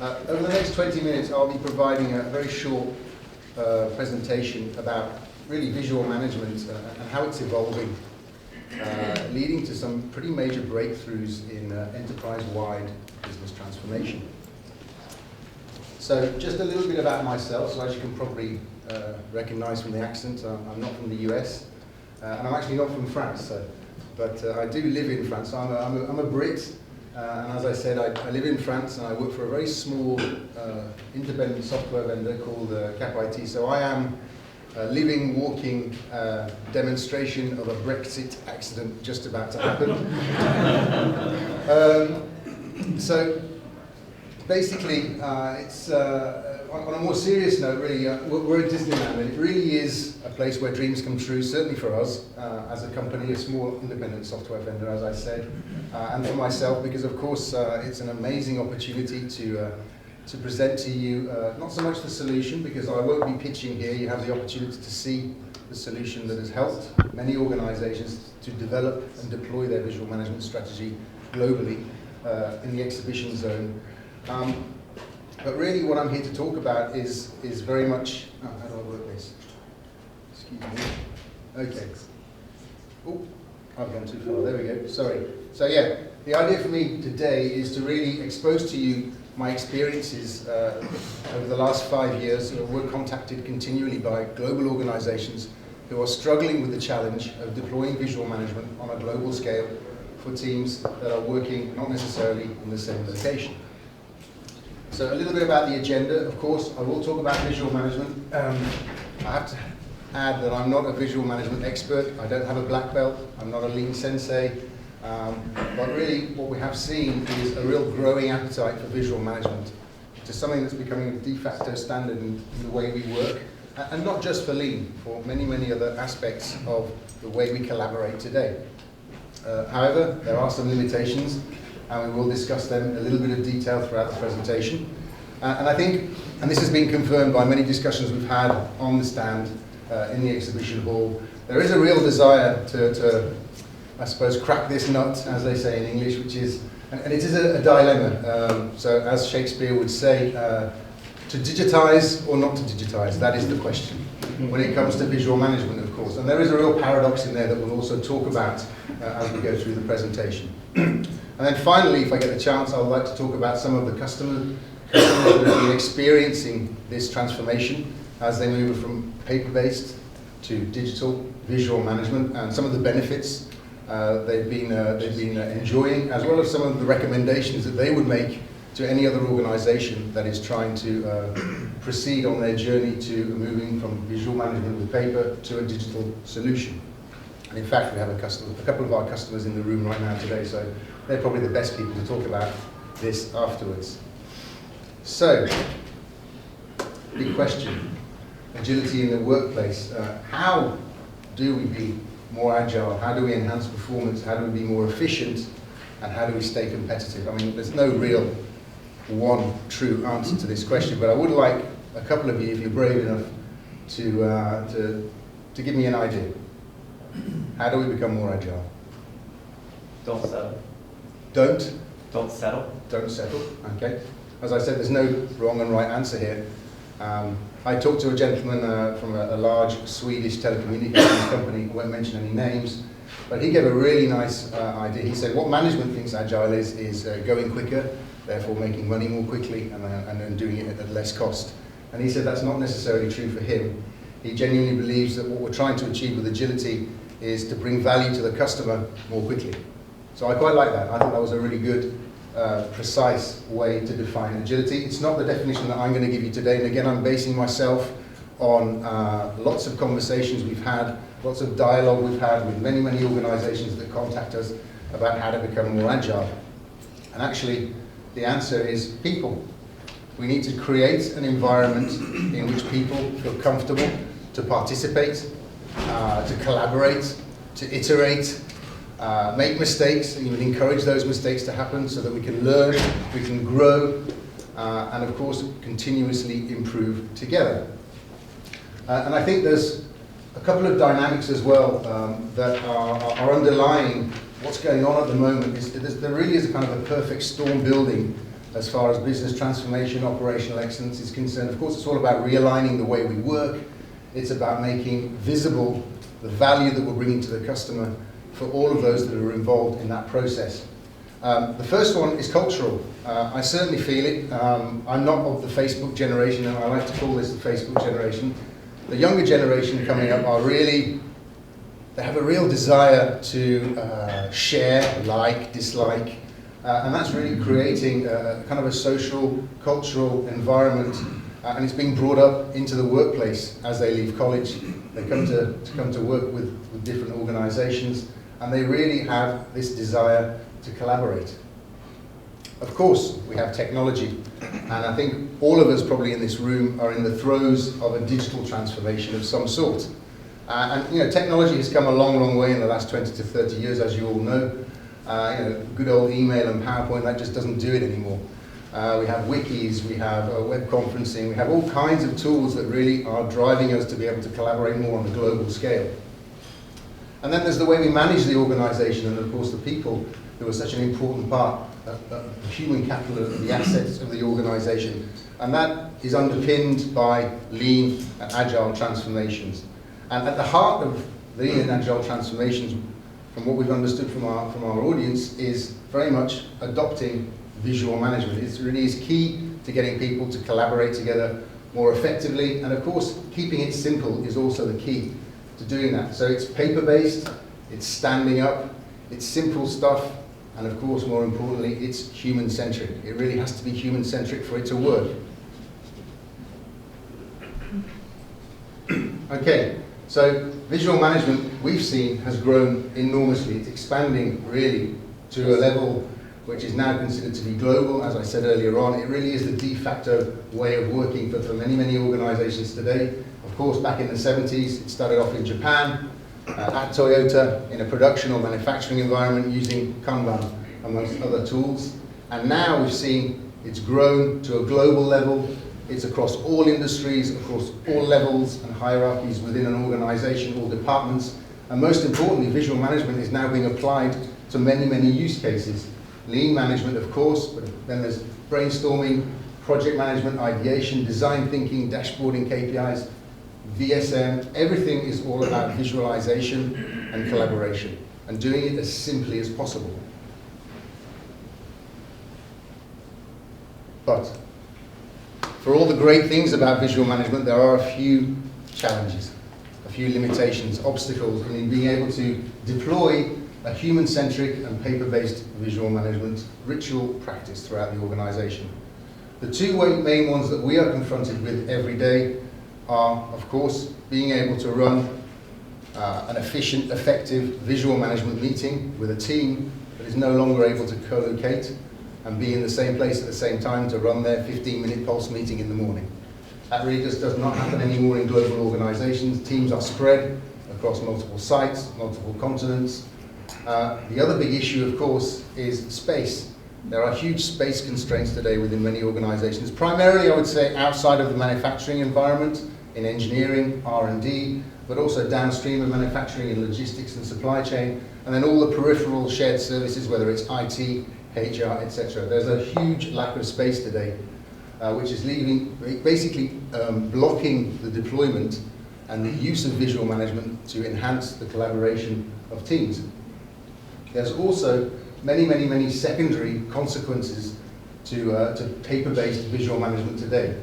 Over the next 20 minutes, I'll be providing a very short presentation about really visual management and how it's evolving, leading to some pretty major breakthroughs in enterprise-wide business transformation. So just a little bit about myself. So as you can probably recognize from the accent, I'm not from the US, and I'm actually not from France, but I do live in France. So I'm a Brit. And as I said, I live in France and I work for a very small independent software vendor called Cap IT. So I am a living, walking demonstration of a Brexit accident just about to happen. So basically, it's on a more serious note, really, we're at Disneyland, and it really is a place where dreams come true, certainly for us as a company, a small independent software vendor, as I said, and for myself, because of course it's an amazing opportunity to present to you, not so much the solution, because I won't be pitching here. You have the opportunity to see the solution that has helped many organizations to develop and deploy their visual management strategy globally in the exhibition zone. But really what I'm here to talk about is very much, how do I work this? Excuse me. Okay. Oh, I've gone too far, there we go, sorry. So yeah, the idea for me today is to really expose to you my experiences over the last 5 years. We're contacted continually by global organizations who are struggling with the challenge of deploying visual management on a global scale for teams that are working not necessarily in the same location. So a little bit about the agenda. Of course, I will talk about visual management. I have to add that I'm not a visual management expert. I don't have a black belt. I'm not a lean sensei. But really what we have seen is a real growing appetite for visual management, which is something that's becoming a de facto standard in the way we work, and not just for lean, for many, many other aspects of the way we collaborate today. However, there are some limitations, and we will discuss them in a little bit of detail throughout the presentation. And I think, and this has been confirmed by many discussions we've had on the stand in the exhibition hall, there is a real desire to I suppose, crack this nut, as they say in English, which is, and it is a dilemma. So as Shakespeare would say, to digitize or not to digitize, that is the question when it comes to visual management, of course. And there is a real paradox in there that we'll also talk about as we go through the presentation. And then finally, if I get the chance, I would like to talk about some of the customers that have been experiencing this transformation as they move from paper-based to digital visual management, and some of the benefits they've been enjoying, as well as some of the recommendations that they would make to any other organization that is trying to proceed on their journey to moving from visual management with paper to a digital solution. And in fact, we have a couple of our customers in the room right now today, so they're probably the best people to talk about this afterwards. So, big question, agility in the workplace. How do we be more agile? How do we enhance performance? How do we be more efficient? And how do we stay competitive? I mean, there's no real one true answer to this question, but I would like a couple of you, if you're brave enough, to give me an idea. How do we become more agile? Don't settle. Don't settle. Don't settle, okay. As I said, there's no wrong and right answer here. I talked to a gentleman from a large Swedish telecommunications company, I won't mention any names, but he gave a really nice idea. He said what management thinks agile is going quicker, therefore making money more quickly, and then doing it at less cost. And he said that's not necessarily true for him. He genuinely believes that what we're trying to achieve with agility is to bring value to the customer more quickly. So I quite like that. I thought that was a really good, precise way to define agility. It's not the definition that I'm going to give you today, and again, I'm basing myself on lots of conversations we've had, lots of dialogue we've had with many, many organizations that contact us about how to become more agile. And actually, the answer is people. We need to create an environment in which people feel comfortable to participate, to collaborate, to iterate, make mistakes, and you would encourage those mistakes to happen so that we can learn, we can grow, and of course continuously improve together. And I think there's a couple of dynamics as well that are underlying what's going on at the moment. There really is a kind of a perfect storm building as far as business transformation, operational excellence is concerned. Of course, it's all about realigning the way we work. It's about making visible the value that we're bringing to the customer for all of those that are involved in that process. The first one is cultural. I certainly feel it. I'm not of the Facebook generation, and I like to call this the Facebook generation. The younger generation coming up are really, they have a real desire to share, like, dislike, and that's really creating a kind of a social, cultural environment, and it's being brought up into the workplace as they leave college. They come to work with different organizations, and they really have this desire to collaborate. Of course, we have technology, and I think all of us probably in this room are in the throes of a digital transformation of some sort. And you know, technology has come a long, long way in the last 20 to 30 years, as you all know. You know, good old email and PowerPoint, that just doesn't do it anymore. We have wikis, we have web conferencing, we have all kinds of tools that really are driving us to be able to collaborate more on a global scale. And then there's the way we manage the organization, and of course the people who are such an important part of the human capital, of the assets of the organization. And that is underpinned by lean and agile transformations. And at the heart of lean and agile transformations, from what we've understood from our audience, is very much adopting visual management. It really is key to getting people to collaborate together more effectively, and of course keeping it simple is also the key to doing that. So it's paper-based, it's standing up, it's simple stuff, and of course more importantly it's human-centric. It really has to be human-centric for it to work. Okay, so visual management, we've seen, has grown enormously. It's expanding really to a level which is now considered to be global. As I said earlier on, it really is the de facto way of working for many, many organizations today. Of course, back in the 70s, it started off in Japan, at Toyota, in a production or manufacturing environment using Kanban, amongst other tools. And now we've seen it's grown to a global level. It's across all industries, across all levels and hierarchies within an organization, all departments. And most importantly, visual management is now being applied to many, many use cases. Lean management, of course, but then there's brainstorming, project management, ideation, design thinking, dashboarding, KPIs, VSM. Everything is all about visualization and collaboration, and doing it as simply as possible. But for all the great things about visual management, there are a few challenges, a few limitations, obstacles in being able to deploy a human-centric and paper-based visual management ritual practice throughout the organization. The two main ones that we are confronted with every day are, of course, being able to run an efficient, effective visual management meeting with a team that is no longer able to co-locate and be in the same place at the same time to run their 15-minute pulse meeting in the morning. That really just does not happen anymore in global organizations. Teams are spread across multiple sites, multiple continents. The other big issue, of course, is space. There are huge space constraints today within many organizations, primarily, I would say, outside of the manufacturing environment, in engineering, R&D, but also downstream of manufacturing in logistics and supply chain, and then all the peripheral shared services, whether it's IT, HR, etc. There's a huge lack of space today, which is basically blocking the deployment and the use of visual management to enhance the collaboration of teams. There's also many secondary consequences to paper-based visual management today.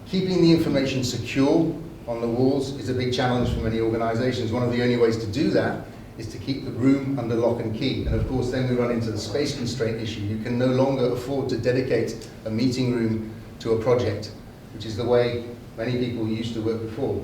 Keeping the information secure on the walls is a big challenge for many organizations. One of the only ways to do that is to keep the room under lock and key. And of course, then we run into the space constraint issue. You can no longer afford to dedicate a meeting room to a project, which is the way many people used to work before.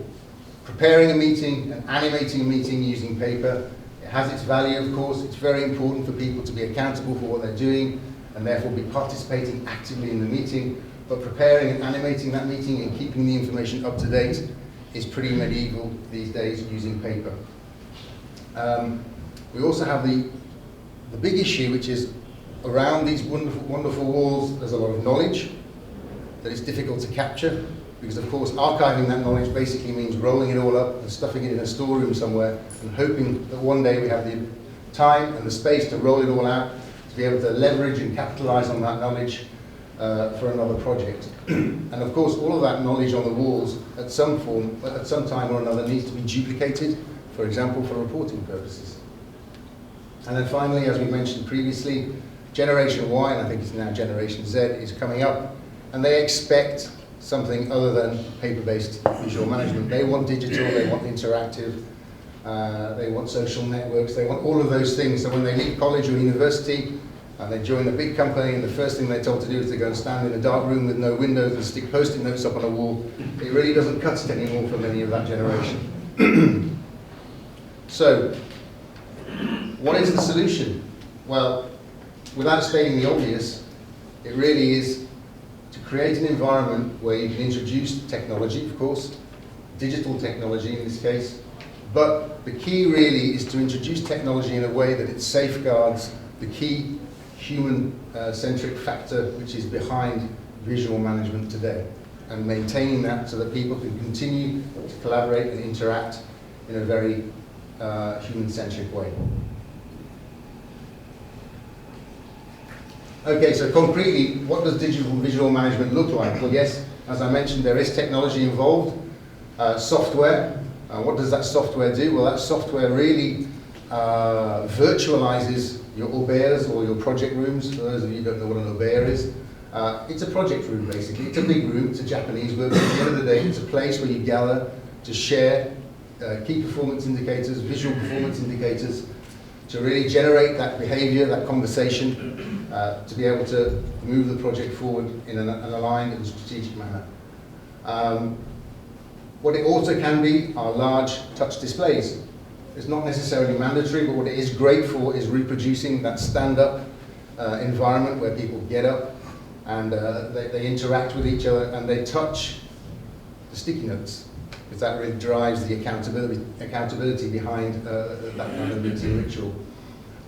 Preparing a meeting and animating a meeting using paper, it has its value, of course. It's very important for people to be accountable for what they're doing and therefore be participating actively in the meeting. But preparing and animating that meeting and keeping the information up to date is pretty medieval these days using paper. We also have the big issue, which is around these wonderful walls, there's a lot of knowledge that is difficult to capture, because of course archiving that knowledge basically means rolling it all up and stuffing it in a storeroom somewhere and hoping that one day we have the time and the space to roll it all out, to be able to leverage and capitalize on that knowledge. for another project. And of course, all of that knowledge on the walls at some time or another needs to be duplicated, for example, for reporting purposes. And then finally, as we mentioned previously, Generation Y, and I think it's now Generation Z, is coming up, and they expect something other than paper-based visual management. They want digital, they want interactive, they want social networks, they want all of those things. So when they leave college or university and they join a big company, and the first thing they're told to do is to go and stand in a dark room with no windows and stick post-it notes up on a wall, it really doesn't cut it anymore for many of that generation. So, what is the solution? Well, without stating the obvious, it really is to create an environment where you can introduce technology, of course, digital technology in this case, but the key really is to introduce technology in a way that it safeguards the key human-centric factor which is behind visual management today, and maintaining that so that people can continue to collaborate and interact in a very human-centric way. Okay, so concretely, what does digital visual management look like? Well, yes, as I mentioned, there is technology involved. Software, what does that software do? Well, that software really virtualizes your obeirs or your project rooms. For those of you who don't know what an obeir is, it's a project room basically. It's a big room, it's a Japanese word, but at the end of the day, it's a place where you gather to share key performance indicators, visual performance indicators, to really generate that behavior, that conversation, to be able to move the project forward in an aligned and strategic manner. What it also can be are large touch displays. It's not necessarily mandatory, but what it is great for is reproducing that stand-up environment where people get up and they interact with each other and they touch the sticky notes, because that really drives the accountability behind that kind of meeting ritual.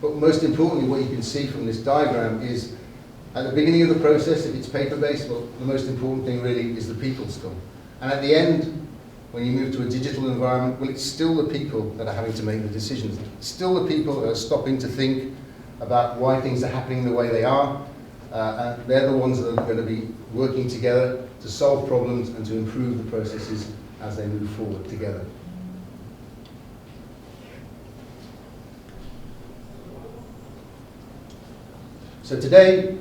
But most importantly, what you can see from this diagram is at the beginning of the process, if it's paper-based, well, the most important thing really is the people still. And at the end, when you move to a digital environment, well, it's still the people that are having to make the decisions. It's still the people that are stopping to think about why things are happening the way they are. And they're the ones that are going to be working together to solve problems and to improve the processes as they move forward together. So today,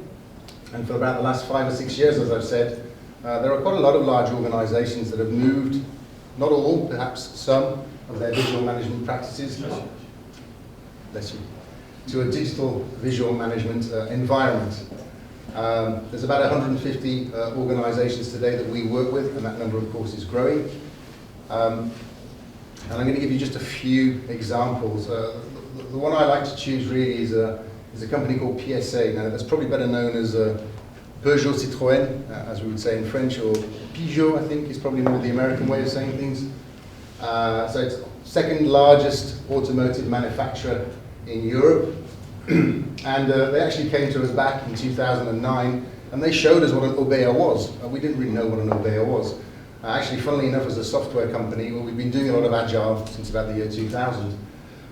and for about the last 5 or 6 years, as I've said, there are quite a lot of large organizations that have moved, not all, perhaps some, of their visual management practices, bless you, to a digital visual management environment. There's about 150 organizations today that we work with, and that number, of course, is growing. And I'm going to give you just a few examples. The one I like to choose really is a company called PSA. Now, that's probably better known as Peugeot Citroën, as we would say in French, or Peugeot, I think, is probably more the American way of saying things. So it's second largest automotive manufacturer in Europe. And they actually came to us back in 2009, and they showed us what an obeir was. We didn't really know what an obeir was. Actually, funnily enough, as a software company, well, we've been doing a lot of Agile since about the year 2000.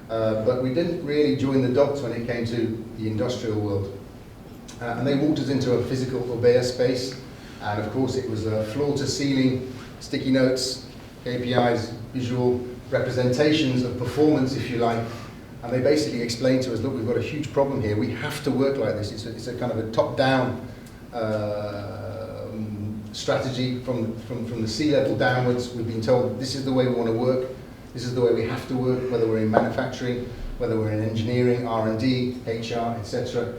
But we didn't really join the dots when it came to the industrial world. And they walked us into a physical obeir space, and of course it was floor-to-ceiling sticky notes, KPIs, visual representations of performance, if you like. And they basically explained to us, look, we've got a huge problem here. We have to work like this. It's a kind of a top-down strategy from the C-level downwards. We've been told this is the way we want to work. This is the way we have to work, whether we're in manufacturing, whether we're in engineering, R&D, HR, etc.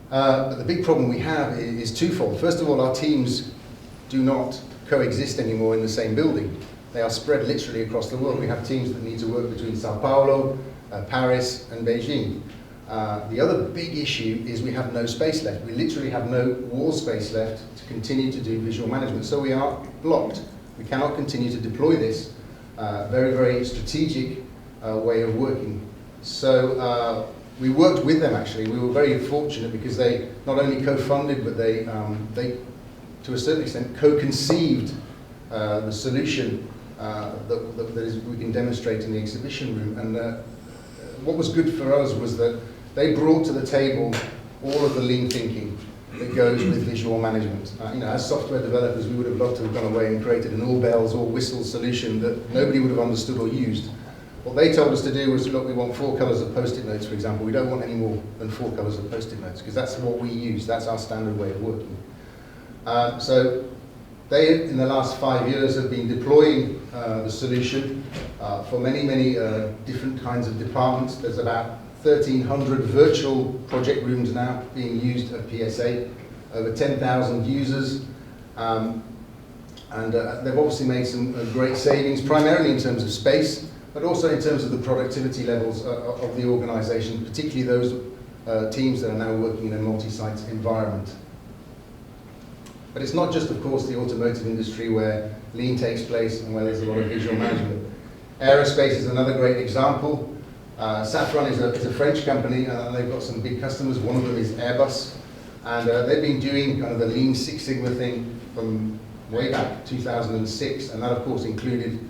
But the big problem we have is twofold. First of all, our teams do not coexist anymore in the same building. They are spread literally across the world. We have teams that need to work between Sao Paulo, Paris, and Beijing. The other big issue is we have no space left. We literally have no wall space left to continue to do visual management. So we are blocked. We cannot continue to deploy this very, very strategic way of working. So we worked with them, actually. We were very fortunate because they not only co-funded, but they to a certain extent, co-conceived the solution that we can demonstrate in the exhibition room. And what was good for us was that they brought to the table all of the lean thinking. that goes with visual management. As software developers, we would have loved to have gone away and created an all bells, all whistles solution that nobody would have understood or used. What they told us to do was, look, we want 4 colors of post-it notes, for example. We don't want any more than 4 colors of post-it notes, because that's what we use. That's our standard way of working. So they, in the last 5 years, have been deploying the solution for many different kinds of departments. There's about 1,300 virtual project rooms now being used at PSA, over 10,000 users. And they've obviously made some great savings, primarily in terms of space, but also in terms of the productivity levels of the organization, particularly those teams that are now working in a multi-site environment. But it's not just, of course, the automotive industry where lean takes place and where there's a lot of visual management. Aerospace is another great example. Safran is a French company, and they've got some big customers. One of them is Airbus. And they've been doing kind of the Lean Six Sigma thing from way back 2006, and that, of course, included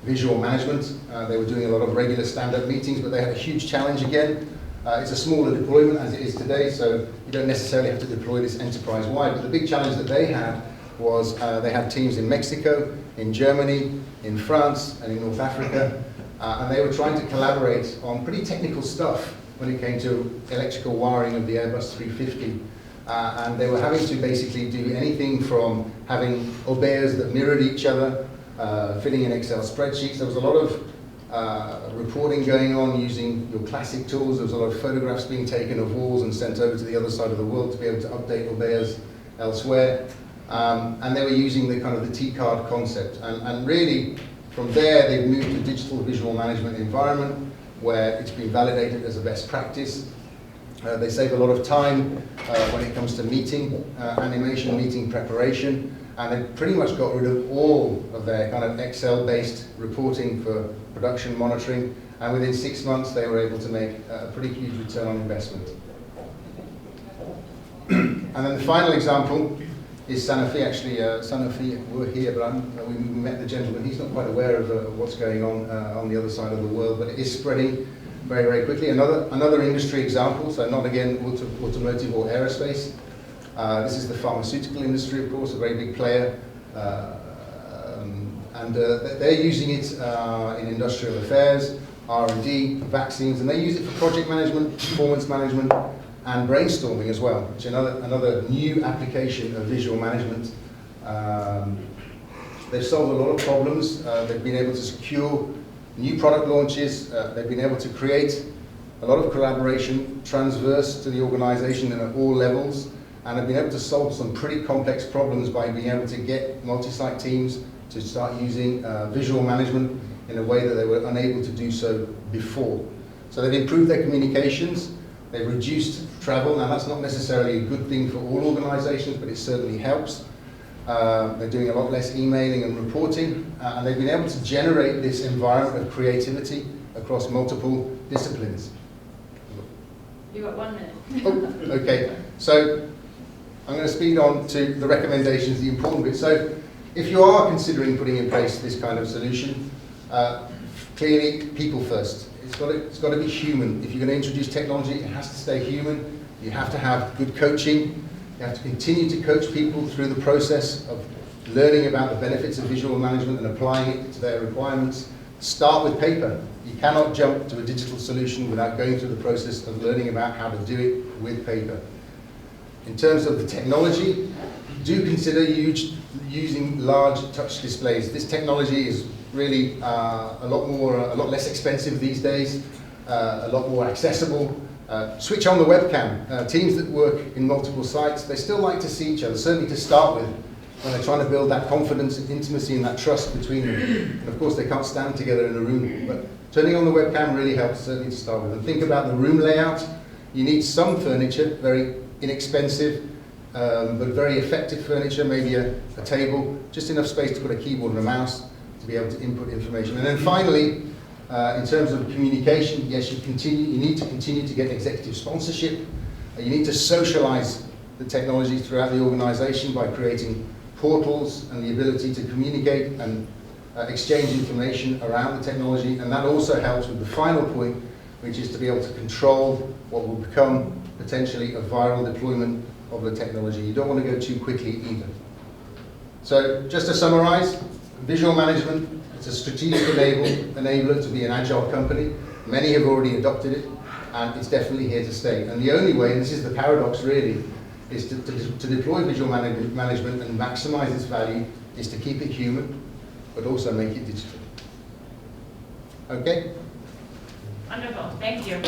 visual management. They were doing a lot of regular stand-up meetings, but they had a huge challenge again. It's a smaller deployment as it is today, so you don't necessarily have to deploy this enterprise-wide. But the big challenge that they had was they had teams in Mexico, in Germany, in France, and in North Africa, and they were trying to collaborate on pretty technical stuff when it came to electrical wiring of the Airbus 350. And they were having to basically do anything from having obeyers that mirrored each other, filling in Excel spreadsheets. There was a lot of reporting going on using your classic tools. There was a lot of photographs being taken of walls and sent over to the other side of the world to be able to update obeyers elsewhere. And they were using the kind of the T-card concept. And really, from there, they've moved to digital visual management environment where it's been validated as a best practice. They save a lot of time when it comes to meeting, animation, meeting preparation. And they pretty much got rid of all of their kind of Excel-based reporting for production monitoring. And within 6 months, they were able to make a pretty huge return on investment. And then the final example is Sanofi. Actually, Sanofi were here, but we met the gentleman. He's not quite aware of what's going on the other side of the world, but it is spreading very, very quickly. Another industry example, so not again automotive or aerospace. This is the pharmaceutical industry, of course, a very big player. And they're using it in industrial affairs, R&D, vaccines, and they use it for project management, performance management, and brainstorming as well, which is another new application of visual management. They've solved a lot of problems. They've been able to secure new product launches. They've been able to create a lot of collaboration transverse to the organization and at all levels, and have been able to solve some pretty complex problems by being able to get multi-site teams to start using visual management in a way that they were unable to do so before. So they've improved their communications, they've reduced travel. Now that's not necessarily a good thing for all organizations, but it certainly helps. They're doing a lot less emailing and reporting, and they've been able to generate this environment of creativity across multiple disciplines. You've got 1 minute. Oh, okay. So I'm going to speed on to the recommendations, the important bit. So if you are considering putting in place this kind of solution, clearly people first. It's got to be human. If you're going to introduce technology, it has to stay human. You have to have good coaching. You have to continue to coach people through the process of learning about the benefits of visual management and applying it to their requirements. Start with paper. You cannot jump to a digital solution without going through the process of learning about how to do it with paper. In terms of the technology, do consider using large touch displays. This technology is really a lot less expensive these days, a lot more accessible. Switch on the webcam. Teams that work in multiple sites, they still like to see each other, certainly to start with, when they're trying to build that confidence and intimacy and that trust between them. And of course, they can't stand together in a room, but turning on the webcam really helps, certainly to start with. And think about the room layout. You need some furniture, very inexpensive, but very effective furniture, maybe a table, just enough space to put a keyboard and a mouse to be able to input information. And then finally, in terms of communication, yes, you need to continue to get executive sponsorship. You need to socialize the technology throughout the organization by creating portals and the ability to communicate and exchange information around the technology. And that also helps with the final point, which is to be able to control what will become potentially a viral deployment of the technology. You don't want to go too quickly either. So just to summarize, visual management, it's a strategic enabler to be an agile company. Many have already adopted it, and it's definitely here to stay. And the only way, and this is the paradox really, is to deploy visual management and maximize its value is to keep it human, but also make it digital. Okay? Wonderful, thank you.